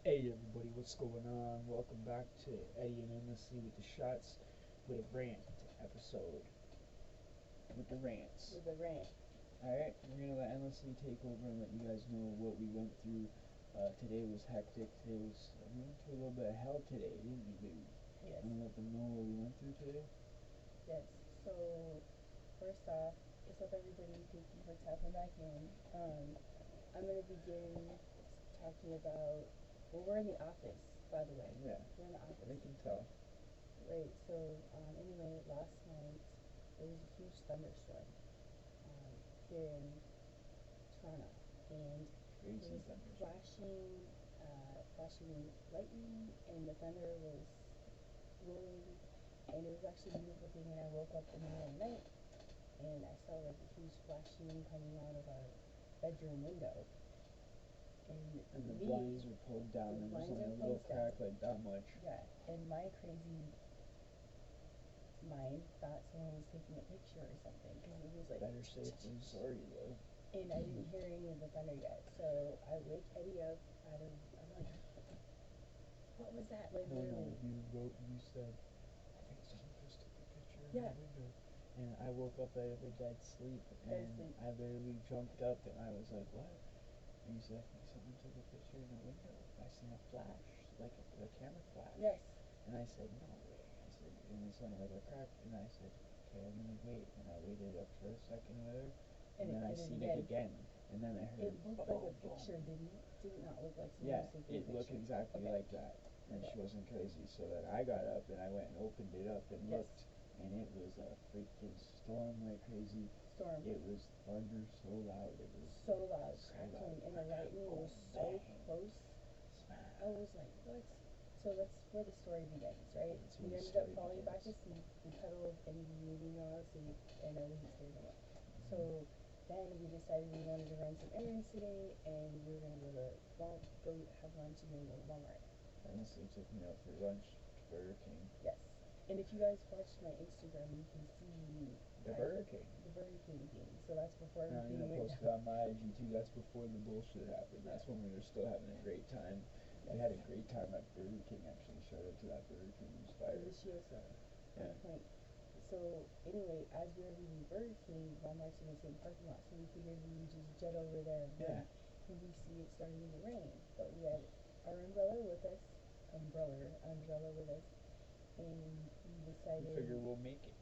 Hey everybody, what's going on? Welcome back to Eddie and Endlessly with the Shots with a Rant episode. With the rants. With the rant. Alright, we're gonna let Endlessly take over and let you guys know what we went through. Today was hectic. We went through a little bit of hell today, didn't we, baby? Yes. Wanna let them know what we went through today? Yes. So, first off, what's up everybody? Thank you for tapping back in. I'm gonna begin talking about, well, we're in the office, by the way. Yeah. We're in the office. They can tell. Right, so, anyway, last night, there was a huge thunderstorm, here in Toronto, and Crazy it was thunderstorm. flashing lightning, and the thunder was rolling, and it was actually a beautiful thing, and I woke up in the middle of the night, and I saw, like, a huge flashing coming out of our bedroom window. And the blinds were pulled down, and there was only a little crack like that much. Yeah, and my crazy mind thought someone was taking a picture or something, because it was like... Better safe than sorry, though. And I didn't hear any of the thunder yet, so I wake Eddie up out of... I'm like, what was that? Like, No, you said, I think someone just took a picture of yeah. the window. And I woke up out of a dead sleep, and I literally jumped up, and I was like, what? And you said, I think someone took a picture in the window. I seen a flash, like a camera flash. Yes. And I said, no way. I said, and it sounded like a crack, and I said, okay, I'm gonna wait. And I waited up for a second with her, and then I seen it again. And then I heard, it looked like a picture, didn't it? Did it not look like someone was taking a picture? Yeah, it looked exactly like that. And she wasn't crazy. So then I got up, and I went and opened it up and looked. And it was a freaking storm like crazy. It was thunder so loud. It was so loud, crackling, and the lightning was so close. I was like, what? So that's where the story begins, right? We ended up falling back asleep. We cuddled and we didn't know how to sleep, and I wasn't scared anymore. So then we decided we wanted to run some errands today, and we were gonna go have lunch and then go to Walmart. Honestly, took me out for lunch to Burger King. Yes. And if you guys watched my Instagram, you can see the Burger King thing. So that's before everything went down. I posted on my IG too. That's before the bullshit happened. That's when we were still having a great time. We had a great time at Burger King, actually. Shout out to that Burger King. It was fire. Delicioso. Yeah. Point. So anyway, as we were leaving Burger King, Walmart's in the same parking lot, so we figured we would just jet over there. And we see it starting to rain, but we had our umbrella with us, and we decided... We figure we'll make it.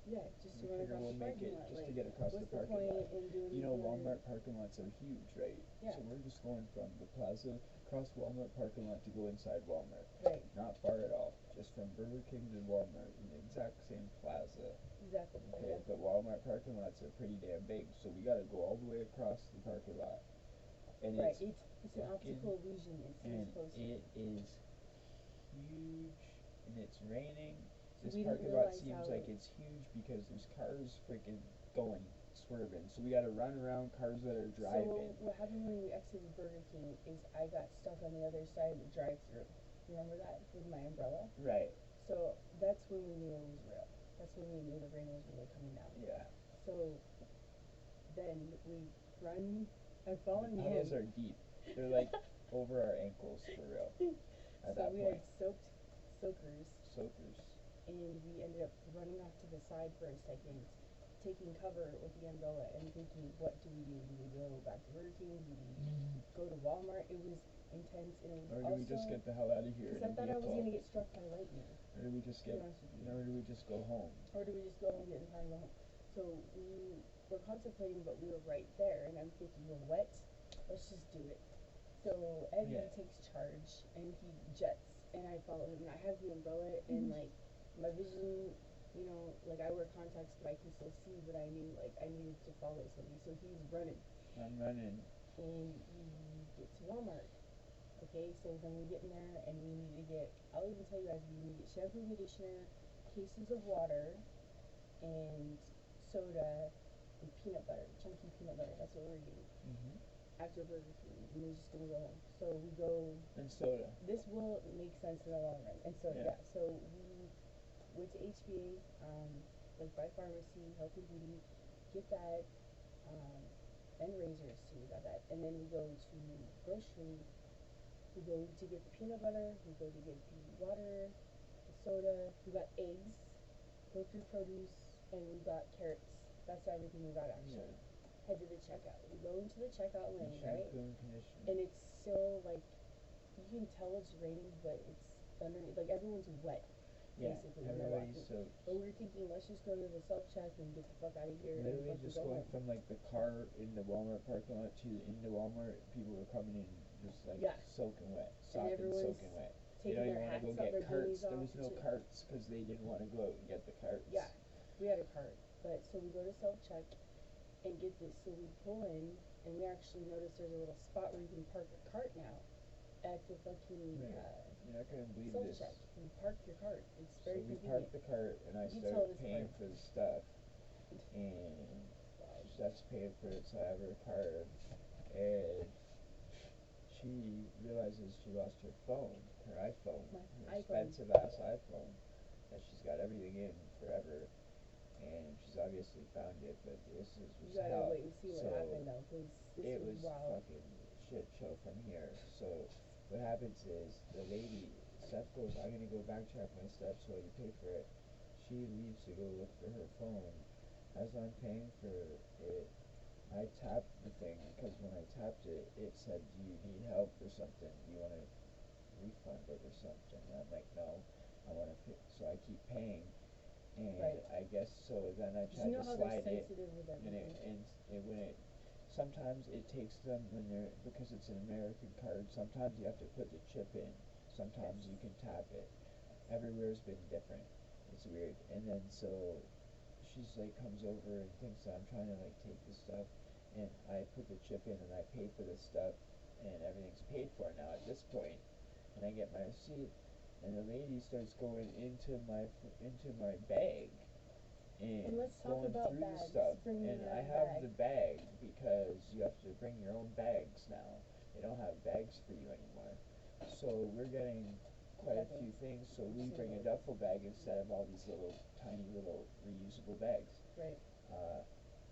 Yeah, just to run across the parking lot. Just to get across the parking lot. You know, Walmart parking lots are huge, right? Yeah. So we're just going from the plaza across Walmart parking lot to go inside Walmart. Right. Not far at all. Just from Burger King to Walmart in the exact same plaza. Exactly. Okay, but Walmart parking lots are pretty damn big, so we gotta go all the way across the parking lot. And it's an optical illusion. It is huge, and it's raining. This parking lot seems like it's huge because there's cars freaking swerving. So we gotta run around cars that are driving. So what happened when we exited Burger King is I got stuck on the other side of the drive-thru. Remember that? With my umbrella? Right. So that's when we knew it was real. That's when we knew the rain was really coming down. Yeah. So then we run and fall in the puddles are deep. They're like over our ankles for real. At that point. We had soakers. And we ended up running off to the side for a second, taking cover with the umbrella and thinking, what do? Do we go back to Burger King? Do we go to Walmart? It was intense, and it was Or do we just get the hell out of here? Because I thought I was going to get struck by lightning. Or do we just go home? Or do we just go and get in the car and go home? So we were contemplating, but we were right there, and I'm thinking, we're wet. Let's just do it. So Eddie takes charge, and he jets, and I follow him, and I have the umbrella, and like, my vision, you know, like I wear contacts, but I can still see, but I knew, like, I needed to follow somebody, so he's running. I'm running. And we get to Walmart. Okay, so then we get in there, and we need to get, I'll even tell you guys, we need to get shampoo, conditioner, cases of water, and soda, and peanut butter, chunky peanut butter. That's what we're getting. After Burger King, and we're just gonna go home. So we go... And soda. This will make sense in the long run. And soda, yeah. So we went to HBA, like by pharmacy, health and beauty, get that, and razors too, we got that. And then we go to grocery, We go to get the peanut butter. We go to get the water, the soda. We got eggs. Go through produce, and we got carrots. That's everything we got actually. Yeah. Head to the checkout. We go into the checkout lane, right? And conditioner. And it's still like you can tell it's raining, but it's thundering. Like everyone's wet. Yeah, basically, everybody's so. But we're thinking, let's just go to the self check and get the fuck out of here. Literally and just going from like the car in the Walmart parking lot to into Walmart, people were coming in just like soaking wet, soaking wet. They don't even want to go get carts. There was no carts because they didn't want to go out and get the carts. Yeah, we had a cart, but so we go to self check and get this. So we pull in and we actually notice there's a little spot where you can park a cart now at the fucking. You're not gonna believe this. Self-check. You park your cart. It's very convenient. So we parked the cart, and I started paying for the stuff, and Steph's paying for it, so I have her card, and she realizes she lost her phone, her iPhone, her expensive ass iPhone, that she's got everything in forever, and she's obviously found it, but this was you gotta hell. wait and see what happened though, because it was wild. fucking shit show from here. So what happens is the lady, Steph goes, I'm gonna go backtrack my steps while you pay for it. She leaves to go look for her phone. As I'm paying for it, I tapped the thing because when I tapped it, it said, "Do you need help or something? Do you want to refund it or something?" And I'm like, "No, I want to pay." So I keep paying, and I guess so. Then I tried to slide it, and when it sometimes it takes them when they're because it's an American card. Sometimes you have to put the chip in. Sometimes you can tap it. Everywhere's been different. It's weird. And then so she's like comes over and thinks that I'm trying to like take the stuff, and I put the chip in and I pay for the stuff, and everything's paid for now at this point, and I get my receipt, and the lady starts going into my bag. And let's talk going about through bags. the stuff, and I have the bag because you have to bring your own bags now. They don't have bags for you anymore. So we're getting quite a few things. So we bring a duffel bag instead of all these little tiny little reusable bags. Right.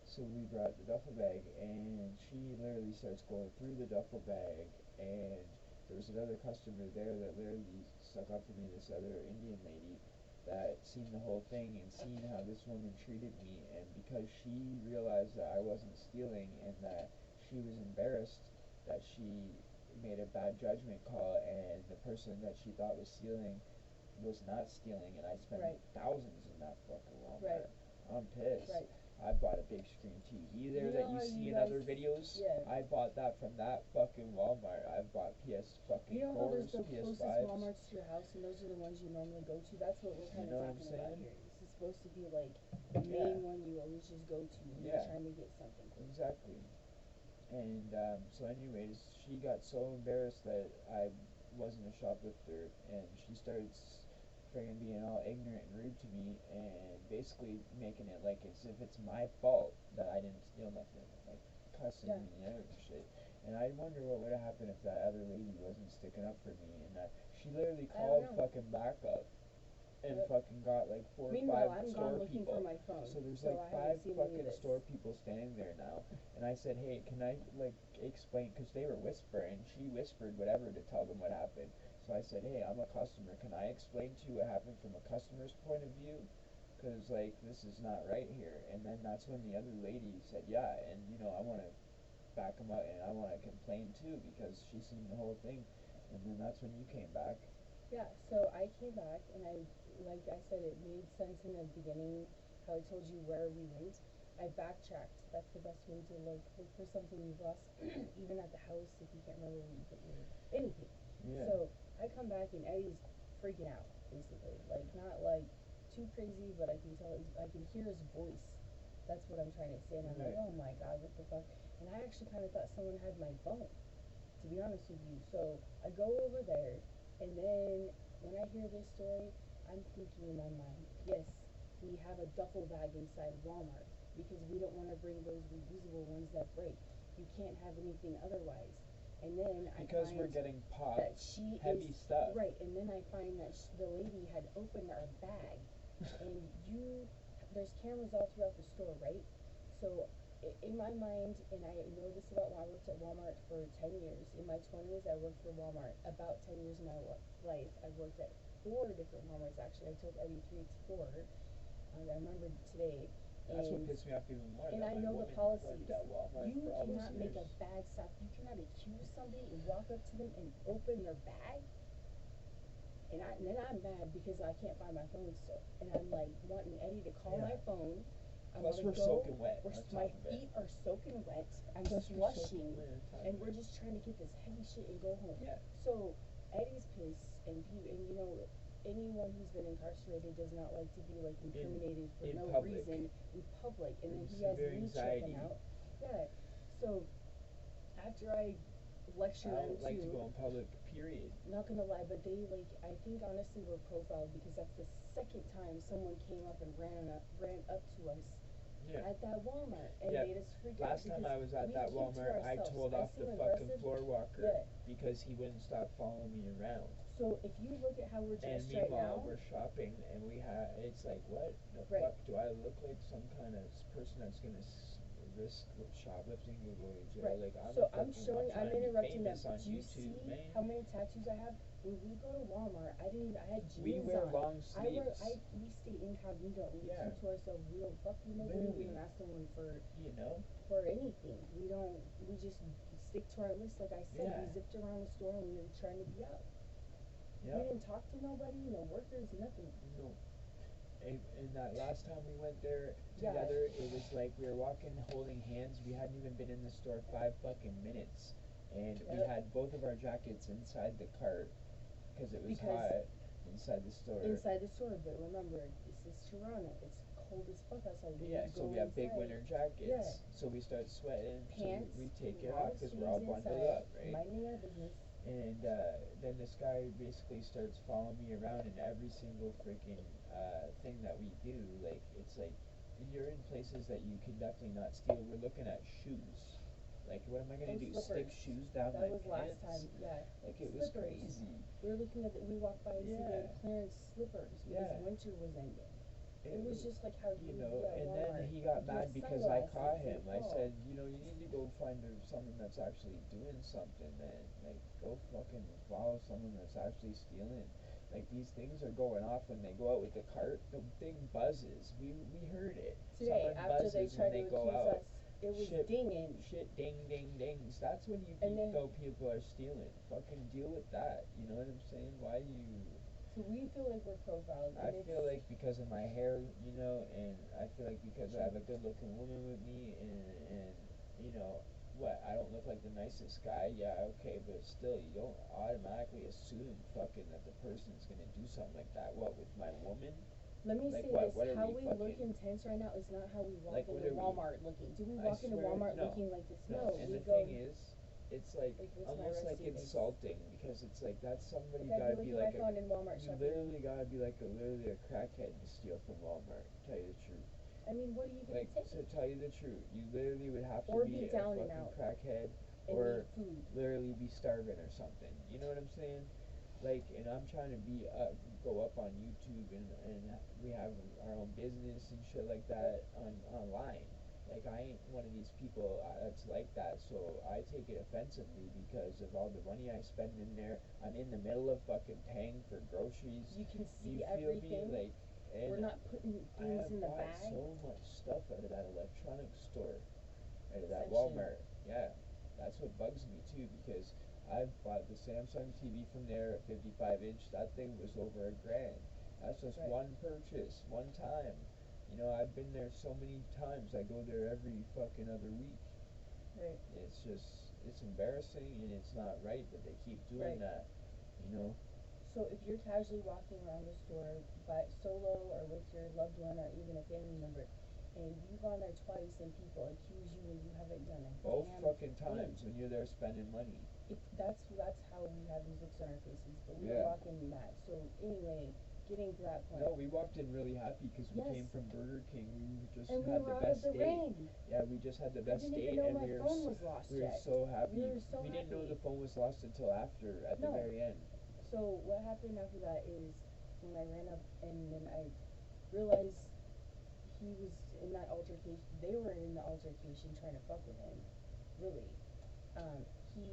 So we brought the duffel bag, and she literally starts going through the duffel bag, and there was another customer there that literally stuck up for me, this other Indian lady, that seen the whole thing and seen how this woman treated me, and because she realized that I wasn't stealing and that she was embarrassed that she made a bad judgment call and the person that she thought was stealing was not stealing, and I spent thousands in that fucking Walmart. I'm pissed. I bought a big screen TV there that you see in other videos. I bought that from that fucking Walmart. I've bought PS fucking 4s, PS5s. You know how there's the closest Walmarts to your house, and those are the ones you normally go to? That's what we're kind of talking about here. This is supposed to be like the main one you always just go to when you're trying to get something. Exactly. And so anyways, she got so embarrassed that I wasn't a shoplifter, and she starts friggin' being all ignorant and rude to me, and basically making it like as if it's my fault that I didn't steal nothing, like cussing me out and shit. And I wonder what would have happened if that other lady wasn't sticking up for me, and that she literally called fucking backup and fucking got like 4 or 5 store people. For my phone, so there's like 5 fucking store people standing there now, and I said, "Hey, can I like explain?" Because they were whispering. She whispered whatever to tell them what happened. So I said, "Hey, I'm a customer. Can I explain to you what happened from a customer's point of view? Because like this is not right here." And then that's when the other lady said, "Yeah, and you know I want to back them up, and I want to complain too because she seen the whole thing." And then that's when you came back. Yeah. So I came back, and like I said, it made sense in the beginning how I told you where we went. I backtracked. That's the best way to look for something you've lost, even at the house if you can't remember where you put your anything. Yeah. So I come back and Eddie's freaking out, basically. Like, not like too crazy, but I can tell, I can hear his voice. That's what I'm trying to say. And I'm like, oh my God, what the fuck? And I actually kind of thought someone had my phone, to be honest with you. So I go over there, and then when I hear this story, I'm thinking in my mind, yes, we have a duffel bag inside Walmart because we don't want to bring those reusable ones that break. You can't have anything otherwise. And then because we're getting pots, heavy stuff. Right, and then I find that the lady had opened our bag, and there's cameras all throughout the store, right? So in my mind, and I know this about I worked at Walmart for 10 years. In my 20s, I worked for Walmart. About 10 years of my life, I worked at 4 different Walmarts, actually. I told Eddie 3 to 4. I remember today. That's what pissed me off even more. And I know the policies. You cannot make a bag stop. You cannot accuse somebody and walk up to them and open their bag. And then I'm mad because I can't find my phone still. And I'm like wanting Eddie to call my phone. Plus we're soaking wet. My feet are soaking wet. I'm slushing. And we're just trying to get this heavy shit and go home. Yeah. So Eddie's pissed, and you know, anyone who's been incarcerated does not like to be like incriminated for no public. reason in public, and then he has severe me anxiety. checking out. Yeah. So after I lecture I them don't like to go in public, period. Not gonna lie, but they I think honestly were profiled because that's the second time someone came up and ran up to us at that Walmart and made us freak out. Last time I was at that Walmart, I told off the fucking floor walker because he wouldn't stop following me around. So if you look at how we're dressed right now, and meanwhile we're shopping and it's like, what the fuck do I look like? Some kind of person that's gonna risk shoplifting and go to jail? Like I'm interrupting them. Do you see how many tattoos I have? When we go to Walmart, I had jeans we wear on. long sleeves. We stay incognito. We keep to ourselves. We don't fuck with nobody. We don't ask someone for anything. We just stick to our list. Like I said, we zipped around the store and we were trying to be out. We didn't talk to nobody, no workers, nothing. No. And that last time we went there together, it was like we were walking holding hands. We hadn't even been in the store 5 fucking minutes. And we had both of our jackets inside the cart because it was hot inside the store. But remember, this is Toronto. It's cold as fuck outside. So we have big winter jackets. So we start sweating. Pants, so we take it off because we're all bundled up, right? Minding our business. And then this guy basically starts following me around in every single freaking thing that we do. Like, it's like, you're in places that you can definitely not steal. We're looking at shoes. Like, what am I going to do? Stick shoes down my pants? That was last time, Like, it was crazy. We were looking at we walked by and see the clearance slippers because winter was ending. It was just like how you know, and then he got mad because I caught him. I said, you need to go find someone that's actually doing something, man. Like, go fucking follow someone that's actually stealing. Like, these things are going off when they go out with the cart. The thing buzzes. We heard it. Today, after they tried to accuse us, it was dinging. Shit, ding, ding, dings. That's when you know people are stealing. Fucking deal with that. You know what I'm saying? Why you... So we feel like we're profiled. I feel like because of my hair, and I feel like because I have a good-looking woman with me, and what, I don't look like the nicest guy, okay, but still, you don't automatically assume fucking that the person's gonna do something like that. What, with my woman? Let me say this, how we look intense right now is not how we walk into Walmart looking. Do we walk into Walmart looking like this? No. And the thing is, it's like almost like insulting because it's like that's somebody gotta be like you literally gotta be like literally a crackhead to steal from Walmart, to tell you the truth. I mean, what are you gonna take? To tell you the truth, you literally would have to be a fucking crackhead or literally be starving or something. You know what I'm saying? Like, and I'm trying to go up on YouTube and we have our own business and shit like that online. Like, I ain't one of these people that's like that, so I take it offensively because of all the money I spend in there. I'm in the middle of fucking paying for groceries. You can see everything. Like, and we're not putting things in the bag. I have bought so much stuff out of that electronics store, out of that Walmart. Yeah, that's what bugs me too because I've bought the Samsung TV from there, a 55-inch. That thing was over $1,000. That's just one purchase, one time. I've been there so many times. I go there every fucking other week. Right. It's embarrassing and it's not right that they keep doing that. So if you're casually walking around the store by solo or with your loved one or even a family member, and you've gone there twice and people accuse you and you haven't done a both fucking times when you're there spending money. That's how we have these looks on our faces, but we were walking mad. So anyway, getting to that point. No, we walked in really happy because we came from Burger King. We just had the best date. Rain. Yeah, we just had the best date, and we were so happy. We didn't know the phone was lost until after, at the very end. So what happened after that is when I ran up and then I realized he was in that altercation. They were in the altercation trying to fuck with him. Really. Um, he,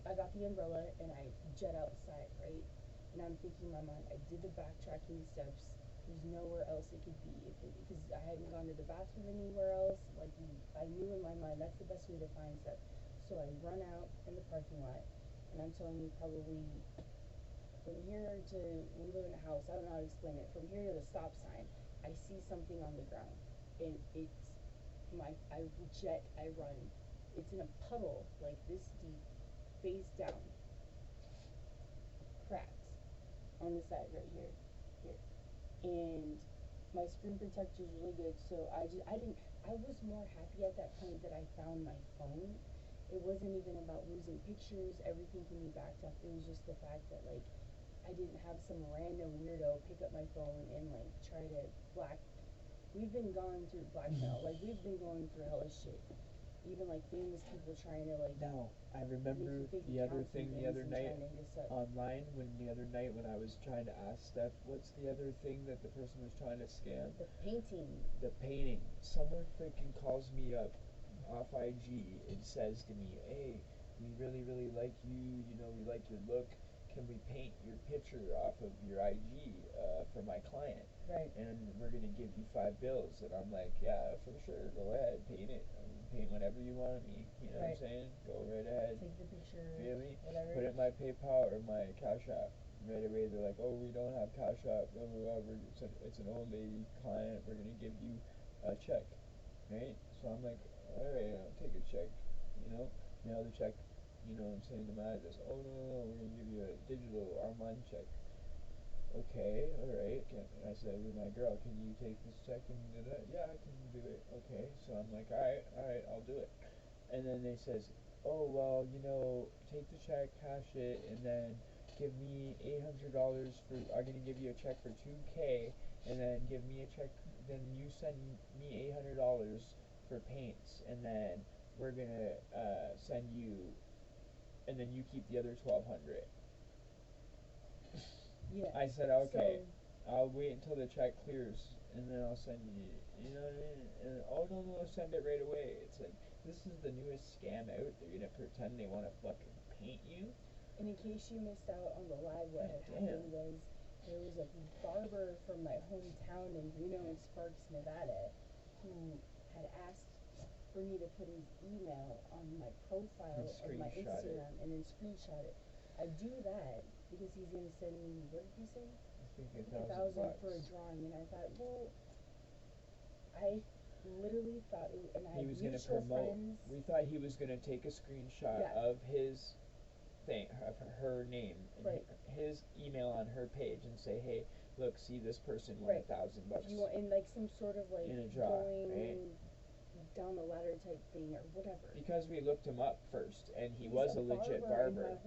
I got the umbrella and I jet outside, right? And I'm thinking in my mind, I did the backtracking steps. There's nowhere else it could be because I hadn't gone to the bathroom anywhere else. Like I knew in my mind that's the best way to find stuff. So I run out in the parking lot, and I'm telling you probably from here to we live in a house. I don't know how to explain it. From here to the stop sign, I see something on the ground, and it's I jet. I run. It's in a puddle like this deep, face down, cracked on the side right here, and my screen protector is really good. So I was more happy at that point that I found my phone. It wasn't even about losing pictures. Everything can be backed up. It was just the fact that like I didn't have some random weirdo pick up my phone and like try to black. We've been going through blackmail. Like we've been going through hella shit. Even like famous people trying to like. No, I remember the other thing the other night online when I was trying to ask Steph, what's the other thing that the person was trying to scam? The painting. The painting. Someone freaking calls me up off IG and says to me, hey, we really, really like you, you know, we like your look. Can we paint your picture off of your IG for my client? Right. And we're going to give you $5. And I'm like, yeah, for sure, go ahead, paint it. Paint whatever you want of me, you know what I'm saying? Go right ahead. Take the picture, feel me? Whatever. Put it in my PayPal or my Cash App. Right away, they're like, oh, we don't have Cash App, blah, blah, blah. It's an old lady client, we're going to give you a check, right? So I'm like, alright, I'll take a check, you know? Mail the check, you know what I'm saying, to my address. Oh, no, we're going to give you a digital online check. Okay, alright. I said with my girl, can you take this check and do that? Yeah, I can do it. Okay, so I'm like, alright, I'll do it. And then they says, oh, well, you know, take the check, cash it, and then give me $800 for, I'm going to give you a check for $2K, and then give me a check, then you send me $800 for paints, and then we're going to send you, and then you keep the other $1,200. Yeah. I said, okay, so, I'll wait until the check clears, and then I'll send you, you know what I mean? And, oh, no, send it right away. It's like, this is the newest scam out. They're going to pretend they want to fucking paint you. And in case you missed out on the live, what had happened was there was a barber from my hometown in Reno and Sparks, Nevada, who had asked for me to put his email on my profile of my Instagram and then screenshot it. I do that because he's going to send me, what did he say? I think $1,000 for a drawing. And I thought, well, I literally thought it, and I he was going to promote. Friends. We thought he was going to take a screenshot of his thing, of her name, and his email on her page, and say, hey, look, see, this person won $1,000. You want in like some sort of like in a draw, going down the ladder type thing or whatever. Because we looked him up first, and he was a legit barber.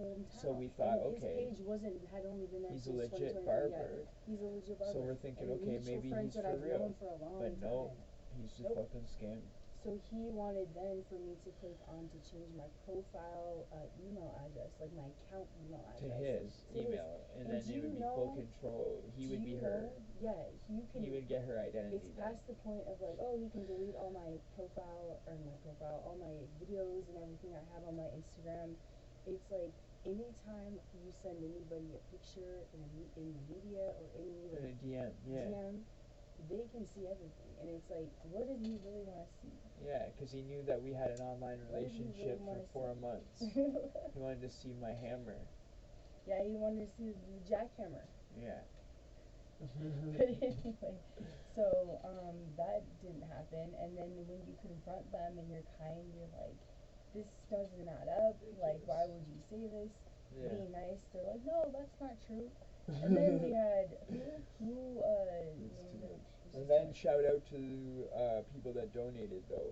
So we thought, okay, his page had only been there he's a legit barber. He's a legit barber. So we're thinking, okay, maybe he's for real. But no, he's just fucking scam. So he wanted then for me to click on to change my profile email address, like my account email address. To his email, and then it would be full control. He would be her. Yeah, you can. He would get her identity. It's past the point of like, oh, you can delete all my all my videos and everything I have on my Instagram. It's like anytime you send anybody a picture in the media or any like, DM, they can see everything, and it's like, what did he really want to see? Yeah, because he knew that we had an online relationship for 4 months. He wanted to see my hammer. Yeah, he wanted to see the jackhammer. Yeah. But anyway, so that didn't happen, and then when you confront them and you're kind, you're like, this doesn't add up. Like, why would you say this? Yeah. Being nice, they're like, no, that's not true. And then we had and then shout out to people that donated though.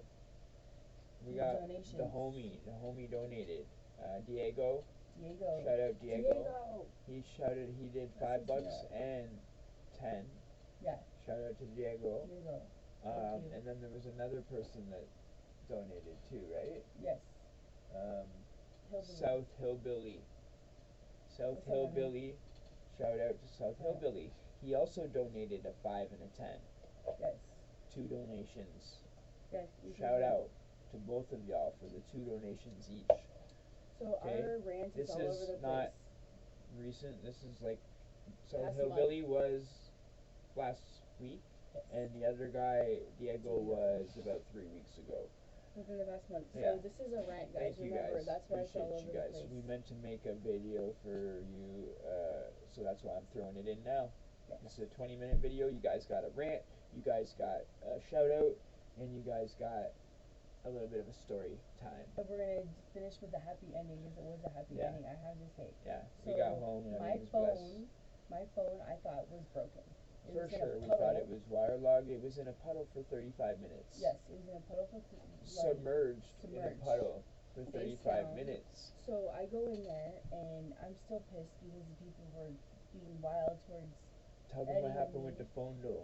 We got donations. the homie donated. Diego. Diego. Shout out Diego. He did $5 and 10. Yeah. Shout out to Diego. Diego. And then there was another person that donated too, right? Yes. South Hillbilly. South Hillbilly. Shout out to South Hillbilly. He also donated a 5 and a 10. Yes. 2 donations. Yes. Shout out to both of y'all for the 2 donations each. So our rant is all over the place. This is not recent. This is like, so Last Hillbilly was last week, yes. and the other guy, Diego, was about 3 weeks ago. Within the past month. Yeah. So this is a rant, guys. Thank you Remember, guys. that's why it's all Appreciate over you the guys. place. We meant to make a video for you, so that's why I'm throwing it in now. Yes. This is a 20-minute video. You guys got a rant, you guys got a shout out, and you guys got a little bit of a story time. But we're gonna finish with the happy ending because it was a happy ending, I have to say. Yeah. So we got home and my phone I thought was broken. For sure, we thought it was waterlogged. It was in a puddle for 35 minutes. Yes, it was in a puddle for submerged in a puddle for 35 minutes. So I go in there and I'm still pissed because the people were being wild towards. Tell them what happened with the phone though.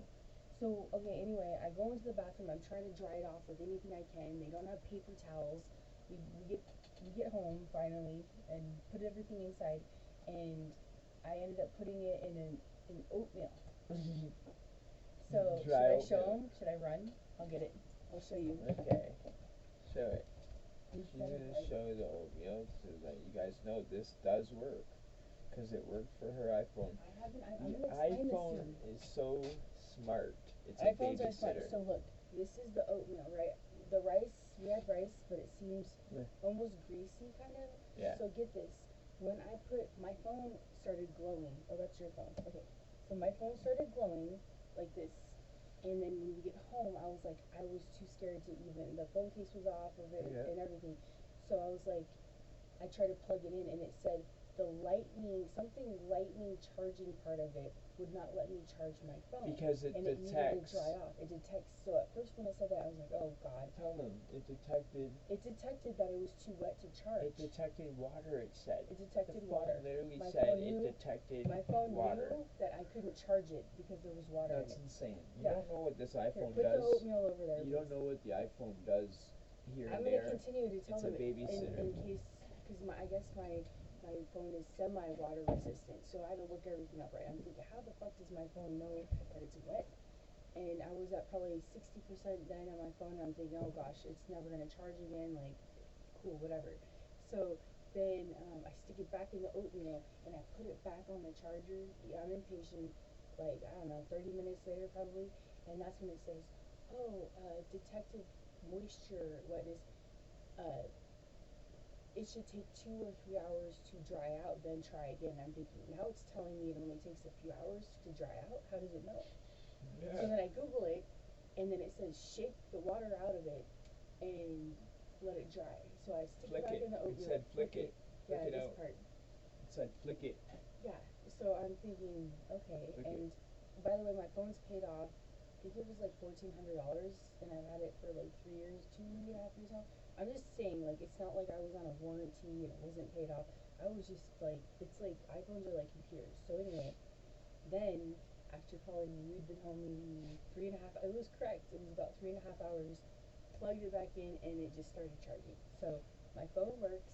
So, okay, anyway, I go into the bathroom, I'm trying to dry it off with anything I can. They don't have paper towels. We get home finally and put everything inside, and I ended up putting it in an oatmeal. So, should I show them? Should I run? I'll get it. I'll show you. Okay. Show it. She's going to show the oatmeal so that you guys know this does work. Because it worked for her iPhone. The iPhone is so smart. It's a iPhones are smart. So look, this is the oatmeal, right? The rice, we had rice, but it seems almost greasy kind of. Yeah. So get this. When I put, my phone started glowing. Oh, that's your phone. Okay. So my phone started glowing like this. And then when we get home, I was too scared to even, the phone case was off of it and everything. So I was like, I tried to plug it in and it said the lightning charging part of it would not let me charge my phone. Because it and detects. it needed to dry off. It detects. So at first when I said that, I was like, oh God. Tell them. It detected that it was too wet to charge. It detected water, it said. It detected the water. Phone literally my said phone it knew, detected my phone water. knew that I couldn't charge it because there was water That's in it. insane. You don't know what this iPhone Put does. the oatmeal over there. You don't know what the iPhone does here and I'm there. going to continue to tell them a babysitter. in case, because I guess my phone is semi-water resistant, so I had to look everything up right. I'm thinking, how the fuck does my phone know that it's wet? And I was at probably 60% dying on my phone, and I'm thinking, oh gosh, it's never going to charge again, like, cool, whatever. So then I stick it back in the oatmeal, and I put it back on the charger. I'm impatient, like, I don't know, 30 minutes later probably, and that's when it says, oh, detected moisture wetness, it should take 2 or 3 hours to dry out, then try again. I'm thinking, now it's telling me it only takes a few hours to dry out. How does it know? Yeah. So then I Google it, and then it says shake the water out of it and let it dry. So I stick it back in the oatmeal. It said flick it. Yeah, this part. It said flick it. Yeah. So I'm thinking, okay. And by the way, my phone's paid off. I think it was like $1,400, and I've had it for like 3 years, 2.5 years now. I'm just saying, like, it's not like I was on a warranty and it wasn't paid off. I was just like, it's like, iPhones are like computers. So anyway, then, after probably, we'd been home maybe 3.5, it was correct, it was about 3.5 hours, plugged it back in, and it just started charging. So, my phone works,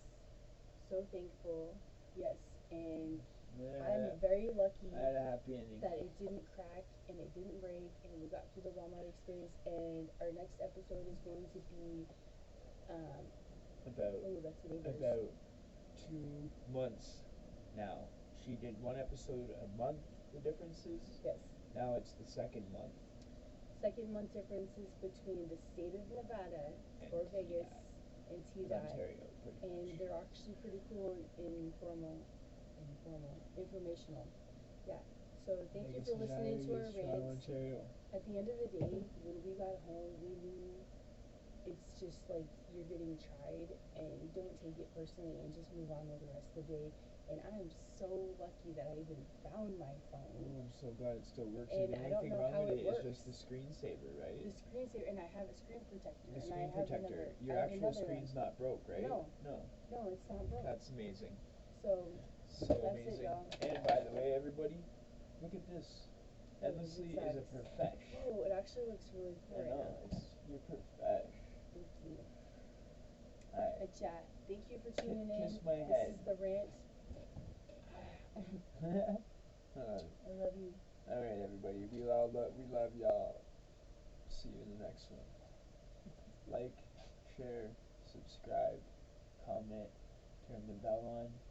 so thankful, yes, and I'm very lucky I had a happy ending. that it didn't crack, and it didn't break, and we got through the Walmart experience, and our next episode is going to be about 2 months now. She did 1 episode a month, the differences. Yes. Now it's the second month. Second month differences between the state of Nevada or Vegas and TDI. Ontario, and they're actually pretty cool and informational. Yeah. So thank you for listening to our rants. At the end of the day, when we got home, we knew it's just like you're getting tried, and don't take it personally and just move on with the rest of the day. And I am so lucky that I even found my phone. Oh, I'm so glad it still works. And the only thing wrong with it is just the screensaver, right? The screensaver, and I have a screen protector. The screen protector. Your actual screen's not broke, right? No. No. No, it's not broke. That's amazing. So that's amazing. it, y'all. And by the way, everybody, look at this. Endlessly is a perfesh. Oh, it actually looks really cool right now. You're perfesh. Thank you. Alright. Chat. Thank you for tuning in. Kiss my head. This is the rant. I love you. Alright, everybody. We love y'all see you in the next one. Like, share, subscribe, comment, turn the bell on.